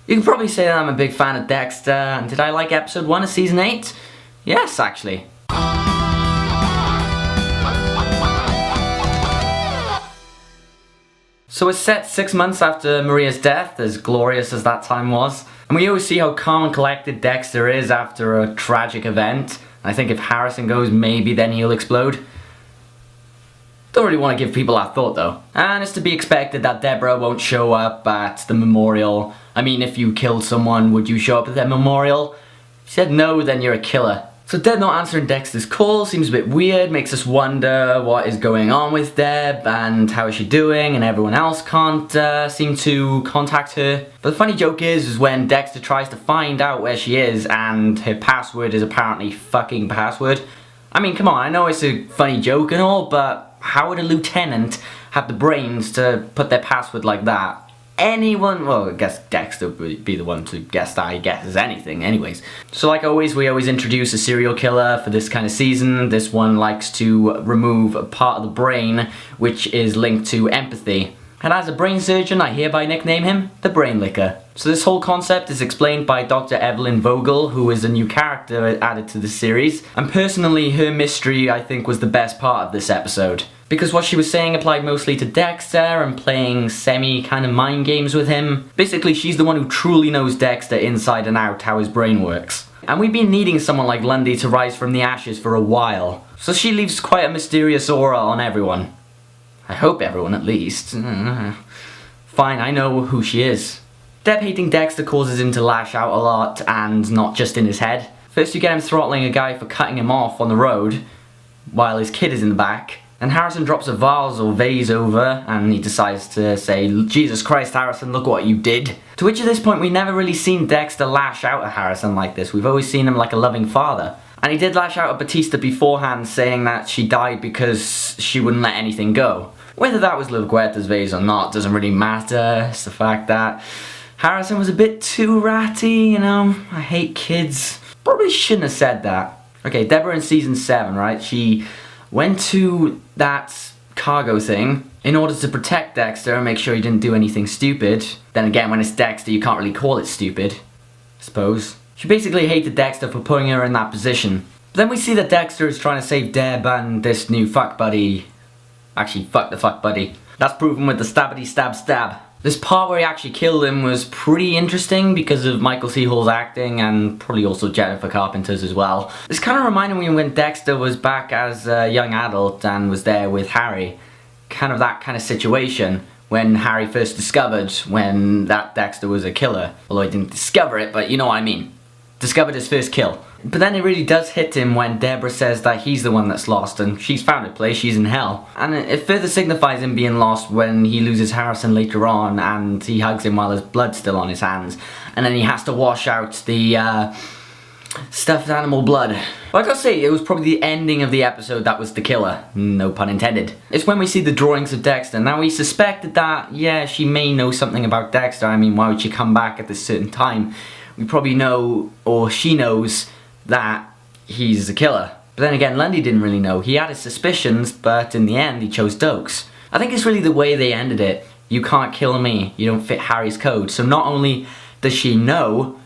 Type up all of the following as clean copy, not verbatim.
You can probably say that I'm a big fan of Dexter, and did I like episode 1 of season 8? Yes, actually. So it's set 6 months after Maria's death, as glorious as that time was. And we always see how calm and collected Dexter is after a tragic event. I think if Harrison goes, maybe then he'll explode. Don't really want to give people that thought though. And it's to be expected that Deborah won't show up at the memorial. I mean, if you killed someone, would you show up at their memorial? If you said no, then you're a killer. So Deb not answering Dexter's call seems a bit weird, makes us wonder what is going on with Deb and how is she doing, and everyone else can't seem to contact her. But the funny joke is when Dexter tries to find out where she is and her password is apparently fucking password. I mean, come on, I know it's a funny joke and all, but how would a lieutenant have the brains to put their password like that? Anyone, well, I guess Dexter would be the one to guess that he guesses anything anyways. So like always, we always introduce a serial killer for this kind of season. This one likes to remove a part of the brain which is linked to empathy. And as a brain surgeon, I hereby nickname him the Brain Licker. So this whole concept is explained by Dr. Evelyn Vogel, who is a new character added to the series. And personally, her mystery, I think, was the best part of this episode. Because what she was saying applied mostly to Dexter and playing semi kind of mind games with him. Basically, she's the one who truly knows Dexter inside and out, how his brain works. And we've been needing someone like Lundy to rise from the ashes for a while. So she leaves quite a mysterious aura on everyone. I hope everyone at least. Fine, I know who she is. Deb hating Dexter causes him to lash out a lot, and not just in his head. First you get him throttling a guy for cutting him off on the road, while his kid is in the back. And Harrison drops a vase or vase over, and he decides to say, Jesus Christ, Harrison, look what you did. To which at this point we never really seen Dexter lash out at Harrison like this. We've always seen him like a loving father. And he did lash out at Batista beforehand, saying that she died because she wouldn't let anything go. Whether that was Lugueta's vase or not doesn't really matter. It's the fact that Harrison was a bit too ratty, you know. I hate kids. Probably shouldn't have said that. Okay, Deborah in season 7, right? She went to that cargo thing in order to protect Dexter and make sure he didn't do anything stupid. Then again, when it's Dexter, you can't really call it stupid, I suppose. She basically hated Dexter for putting her in that position. But then we see that Dexter is trying to save Deb and this new fuck buddy. Actually, fuck the fuck buddy. That's proven with the stabbity stab stab. This part where he actually killed him was pretty interesting because of Michael C. Hall's acting and probably also Jennifer Carpenter's as well. This kind of reminded me when Dexter was back as a young adult and was there with Harry. Kind of that kind of situation when Harry first discovered when that Dexter was a killer. Although he didn't discover it, but you know what I mean. Discovered his first kill. But then it really does hit him when Deborah says that he's the one that's lost and she's found a place, she's in hell. And it further signifies him being lost when he loses Harrison later on and he hugs him while his blood's still on his hands. And then he has to wash out the stuffed animal blood. Like I say, it was probably the ending of the episode that was the killer. No pun intended. It's when we see the drawings of Dexter. Now we suspected that, yeah, she may know something about Dexter. I mean, why would she come back at this certain time? We probably know, or she knows, that he's a killer. But then again, Lundy didn't really know. He had his suspicions, but in the end, he chose Dokes. I think it's really the way they ended it. You can't kill me, you don't fit Harry's code. So not only does she know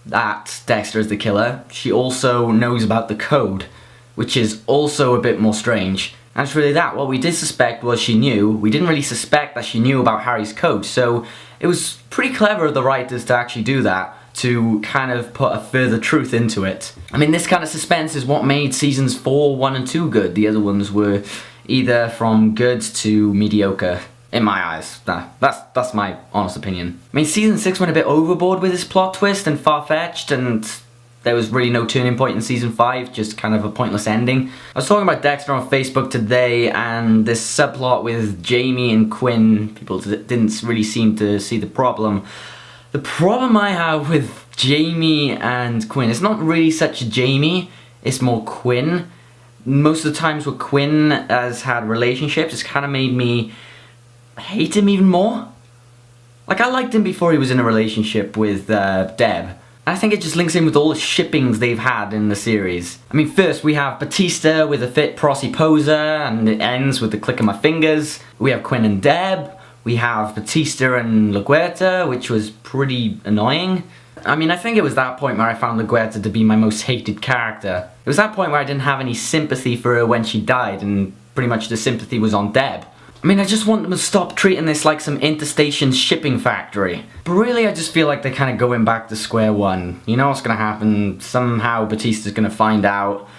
that Dexter is the killer, she also knows about the code, which is also a bit more strange. And it's really that. What we did suspect was she knew. We didn't really suspect that she knew about Harry's code, so it was pretty clever of the writers to actually do that, to kind of put a further truth into it. I mean, this kind of suspense is what made seasons 4, 1 and 2 good. The other ones were either from good to mediocre, in my eyes. That's my honest opinion. I mean, season 6 went a bit overboard with this plot twist and far-fetched, and there was really no turning point in season 5, just kind of a pointless ending. I was talking about Dexter on Facebook today, and this subplot with Jamie and Quinn, people didn't really seem to see the problem. The problem I have with Jamie and Quinn, it's not really such Jamie, it's more Quinn. Most of the times where Quinn has had relationships, it's kind of made me hate him even more. Like, I liked him before he was in a relationship with Deb. I think it just links in with all the shippings they've had in the series. I mean, first we have Batista with a fit prosy poser, and it ends with the click of my fingers. We have Quinn and Deb. We have Batista and LaGuerta, which was pretty annoying. I mean, I think it was that point where I found LaGuerta to be my most hated character. It was that point where I didn't have any sympathy for her when she died, and pretty much the sympathy was on Deb. I mean, I just want them to stop treating this like some interstation shipping factory. But really, I just feel like they're kind of going back to square one. You know what's gonna happen? Somehow Batista's gonna find out,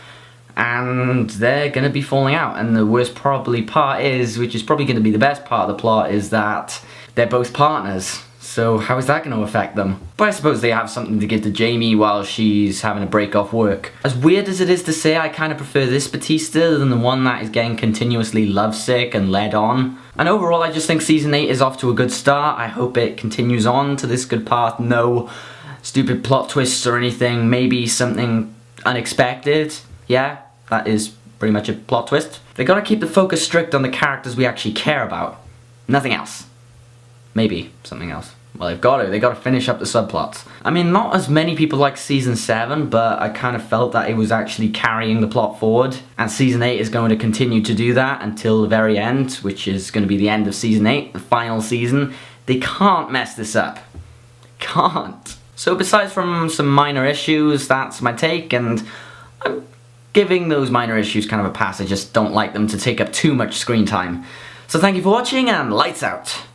and they're gonna be falling out. And the worst probably part is, which is probably gonna be the best part of the plot, is that they're both partners. So how is that going to affect them? But I suppose they have something to give to Jamie while she's having a break off work. As weird as it is to say, I kind of prefer this Batista than the one that is getting continuously lovesick and led on. And overall, I just think season 8 is off to a good start. I hope it continues on to this good path. No stupid plot twists or anything. Maybe something unexpected. Yeah, that is pretty much a plot twist. They gotta keep the focus strict on the characters we actually care about. Nothing else. Maybe something else. Well, they've got to finish up the subplots. I mean, not as many people like season 7, but I kind of felt that it was actually carrying the plot forward. And season 8 is going to continue to do that until the very end, which is going to be the end of season 8, the final season. They can't mess this up. Can't. So besides from some minor issues, that's my take, and I'm giving those minor issues kind of a pass. I just don't like them to take up too much screen time. So thank you for watching, and lights out.